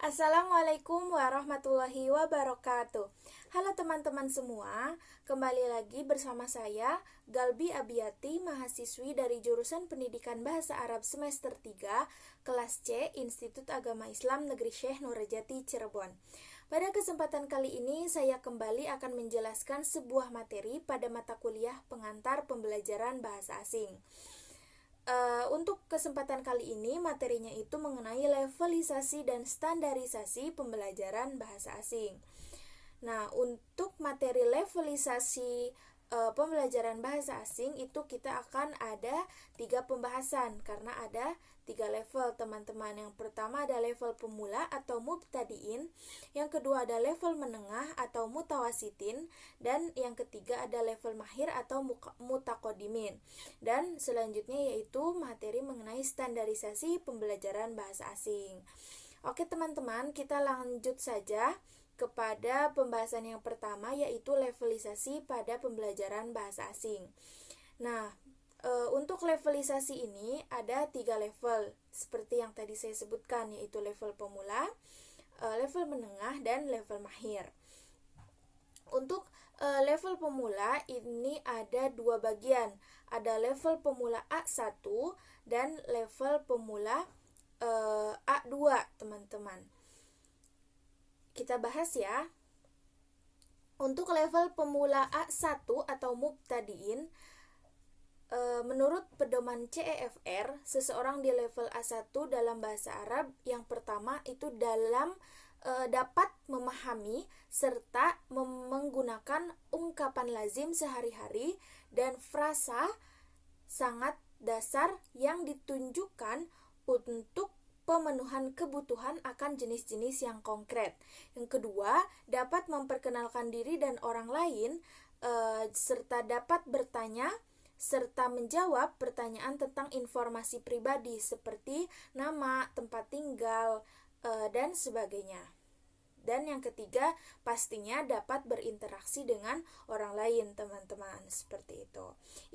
Assalamualaikum warahmatullahi wabarakatuh. Halo teman-teman semua, kembali lagi bersama saya Galbi Abiyati, mahasiswi dari jurusan Pendidikan Bahasa Arab semester 3, kelas C, Institut Agama Islam Negeri Syekh Nurjati Cirebon. Pada kesempatan kali ini saya kembali akan menjelaskan sebuah materi pada mata kuliah pengantar pembelajaran bahasa asing. Untuk kesempatan kali ini materinya itu mengenai levelisasi dan standarisasi pembelajaran bahasa asing. Nah, untuk materi levelisasi pembelajaran bahasa asing itu kita akan ada 3 pembahasan karena ada 3 level teman-teman. Yang pertama ada level pemula atau mubtadiin, yang kedua ada level menengah atau mutawasitin, dan yang ketiga ada level mahir atau mutaqaddimin. Dan selanjutnya yaitu materi mengenai standarisasi pembelajaran bahasa asing. Oke teman-teman, kita lanjut saja kepada pembahasan yang pertama, yaitu levelisasi pada pembelajaran bahasa asing. Nah, untuk levelisasi ini ada 3 level seperti yang tadi saya sebutkan, yaitu level pemula, level menengah, dan level mahir. Untuk level pemula ini ada 2 bagian, ada level pemula A1 dan level pemula A2 teman-teman. Kita bahas ya. Untuk level pemula A1 atau mubtadiin, menurut pedoman CEFR, seseorang di level A1 dalam bahasa Arab yang pertama itu dapat memahami serta menggunakan ungkapan lazim sehari-hari dan frasa sangat dasar yang ditunjukkan untuk pemenuhan kebutuhan akan jenis-jenis yang konkret. Yang kedua, dapat memperkenalkan diri dan orang lain, serta dapat bertanya serta menjawab pertanyaan tentang informasi pribadi seperti nama, tempat tinggal, dan sebagainya. Dan yang ketiga, pastinya dapat berinteraksi dengan orang lain, teman-teman, seperti itu.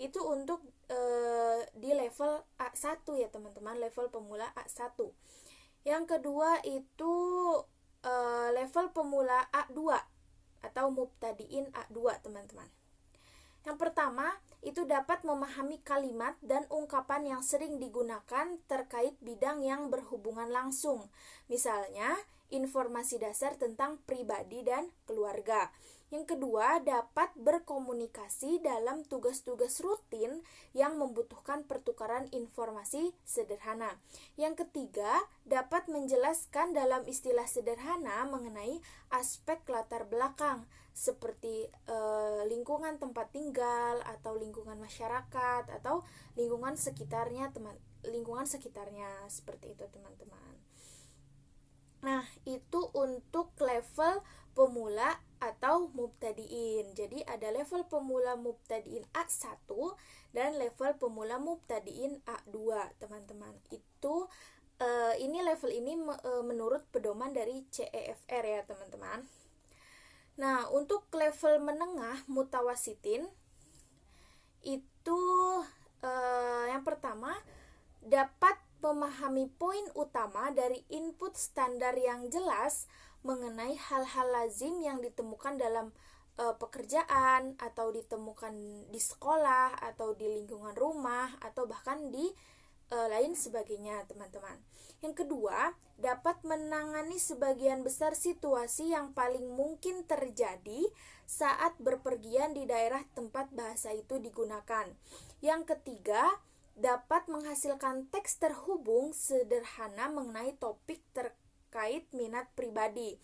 Itu untuk di level A1 ya, teman-teman, level pemula A1. Yang kedua itu level pemula A2 atau mubtadiin A2, teman-teman. Yang pertama, itu dapat memahami kalimat dan ungkapan yang sering digunakan terkait bidang yang berhubungan langsung. Misalnya, informasi dasar tentang pribadi dan keluarga. Yang kedua, dapat berkomunikasi dalam tugas-tugas rutin yang membutuhkan pertukaran informasi sederhana. Yang ketiga, dapat menjelaskan dalam istilah sederhana mengenai aspek latar belakang seperti lingkungan tempat tinggal atau lingkungan masyarakat atau lingkungan sekitarnya, seperti itu, teman-teman. Nah, itu untuk level pemula atau mubtadiin. Jadi ada level pemula mubtadiin A1 dan level pemula mubtadiin A2, teman-teman. Itu ini level ini menurut pedoman dari CEFR ya, teman-teman. Nah, untuk level menengah mutawasitin itu yang pertama dapat memahami poin utama dari input standar yang jelas mengenai hal-hal lazim yang ditemukan dalam pekerjaan atau ditemukan di sekolah atau di lingkungan rumah atau bahkan di lain sebagainya, teman-teman. Yang kedua, dapat menangani sebagian besar situasi yang paling mungkin terjadi saat berpergian di daerah tempat bahasa itu digunakan. Yang ketiga, dapat menghasilkan teks terhubung sederhana mengenai topik terkait minat pribadi.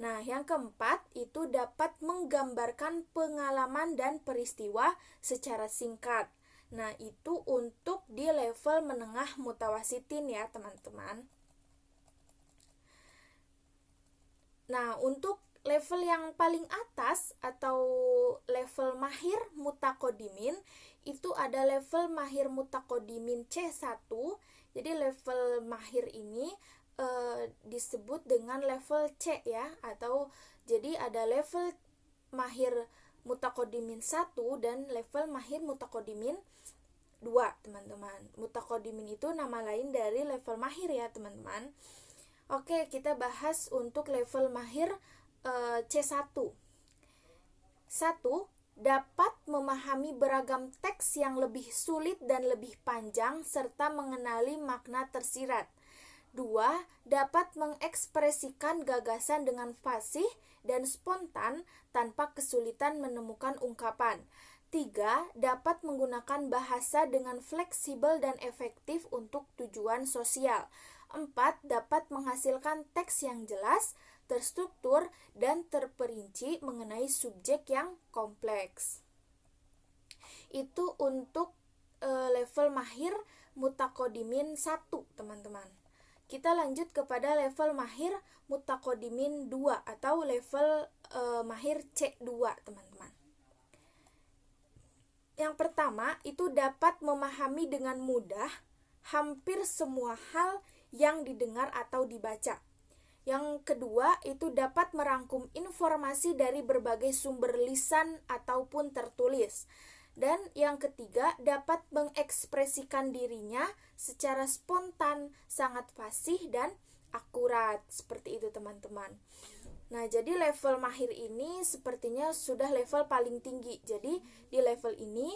Nah, yang keempat itu dapat menggambarkan pengalaman dan peristiwa secara singkat. Nah, itu untuk di level menengah mutawasitin ya, teman-teman. Nah, untuk level yang paling atas atau level mahir mutaqaddimin itu ada level mahir mutaqaddimin C1. Jadi level mahir ini disebut dengan level C ya, atau jadi ada level mahir mutaqaddimin 1 dan level mahir mutaqaddimin 2, teman-teman. Mutaqaddimin itu nama lain dari level mahir ya, teman-teman. Oke, kita bahas untuk level mahir C1. 1. Dapat memahami beragam teks yang lebih sulit dan lebih panjang serta mengenali makna tersirat. 2. Dapat mengekspresikan gagasan dengan fasih dan spontan tanpa kesulitan menemukan ungkapan. 3. Dapat menggunakan bahasa dengan fleksibel dan efektif untuk tujuan sosial. 4. Dapat menghasilkan teks yang jelas, terstruktur, dan terperinci mengenai subjek yang kompleks. Itu untuk level mahir mutakodimin 1, teman-teman. Kita lanjut kepada level mahir mutakodimin 2 atau level mahir C2, teman-teman. Yang pertama, itu dapat memahami dengan mudah hampir semua hal yang didengar atau dibaca. Yang kedua, itu dapat merangkum informasi dari berbagai sumber lisan ataupun tertulis. Dan yang ketiga, dapat mengekspresikan dirinya secara spontan, sangat fasih dan akurat. Seperti itu, teman-teman. Nah, jadi level mahir ini sepertinya sudah level paling tinggi. Jadi di level ini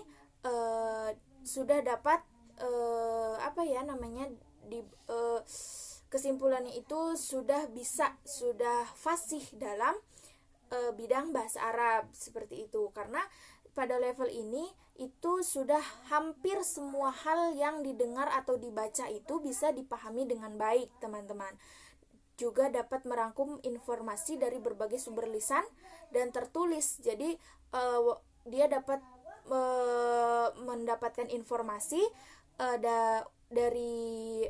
sudah dapat kesimpulannya itu sudah fasih dalam bidang bahasa Arab, seperti itu. Karena pada level ini itu sudah hampir semua hal yang didengar atau dibaca itu bisa dipahami dengan baik, teman-teman. Juga dapat merangkum informasi dari berbagai sumber lisan dan tertulis. Jadi dia dapat mendapatkan informasi dari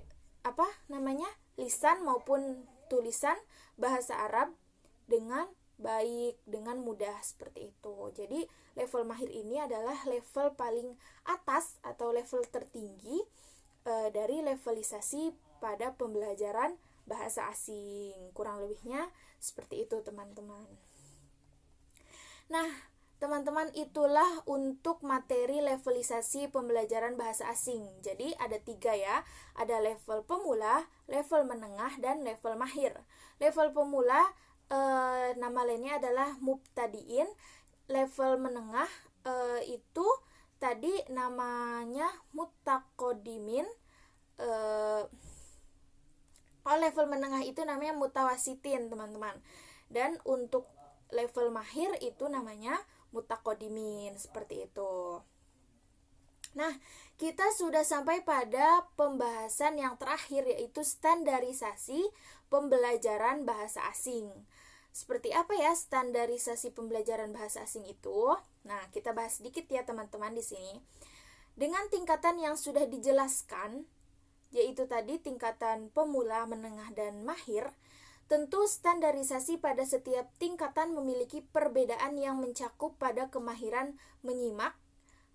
lisan maupun tulisan bahasa Arab dengan baik, dengan mudah, seperti itu. Jadi level mahir ini adalah level paling atas atau level tertinggi dari levelisasi pada pembelajaran bahasa asing. Kurang lebihnya seperti itu, teman-teman. Nah, teman-teman, itulah untuk materi levelisasi pembelajaran bahasa asing. Jadi ada 3 ya, ada level pemula, level menengah, dan level mahir. Level pemula nama lainnya adalah mubtadiin. Level menengah itu tadi namanya mutakodimin. Level menengah itu namanya mutawasitin, teman-teman. Dan untuk level mahir itu namanya mutakodimin, seperti itu. Nah, kita sudah sampai pada pembahasan yang terakhir, yaitu standarisasi pembelajaran bahasa asing. Seperti apa ya standarisasi pembelajaran bahasa asing itu? Nah, kita bahas sedikit ya, teman-teman, di sini. Dengan tingkatan yang sudah dijelaskan, yaitu tadi tingkatan pemula, menengah, dan mahir, tentu standarisasi pada setiap tingkatan memiliki perbedaan yang mencakup pada kemahiran menyimak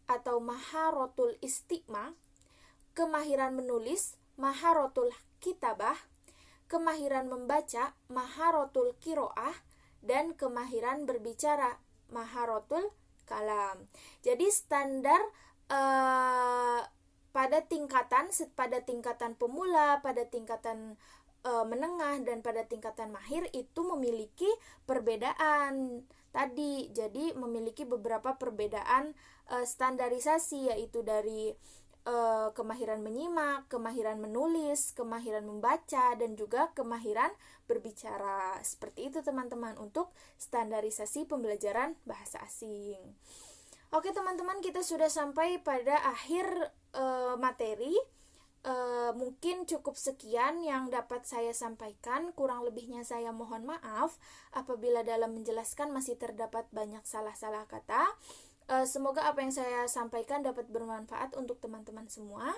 atau maharotul istiqma, kemahiran menulis, maharotul kitabah, kemahiran membaca, maharotul kiroah, dan kemahiran berbicara, maharotul kalam. Jadi standar pada tingkatan pemula, pada tingkatan menengah, dan pada tingkatan mahir itu memiliki perbedaan tadi. Jadi memiliki beberapa perbedaan standarisasi, yaitu dari kemahiran menyimak, kemahiran menulis, kemahiran membaca, dan juga kemahiran berbicara. Seperti itu, teman-teman, untuk standarisasi pembelajaran bahasa asing. Oke, teman-teman, kita sudah sampai pada akhir materi. Mungkin cukup sekian yang dapat saya sampaikan. Kurang lebihnya saya mohon maaf apabila dalam menjelaskan masih terdapat banyak salah-salah kata. Semoga apa yang saya sampaikan dapat bermanfaat untuk teman-teman semua.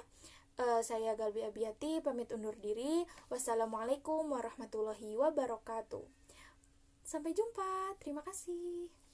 Saya Galbi Abiyati pamit undur diri. Wassalamualaikum warahmatullahi wabarakatuh. Sampai jumpa. Terima kasih.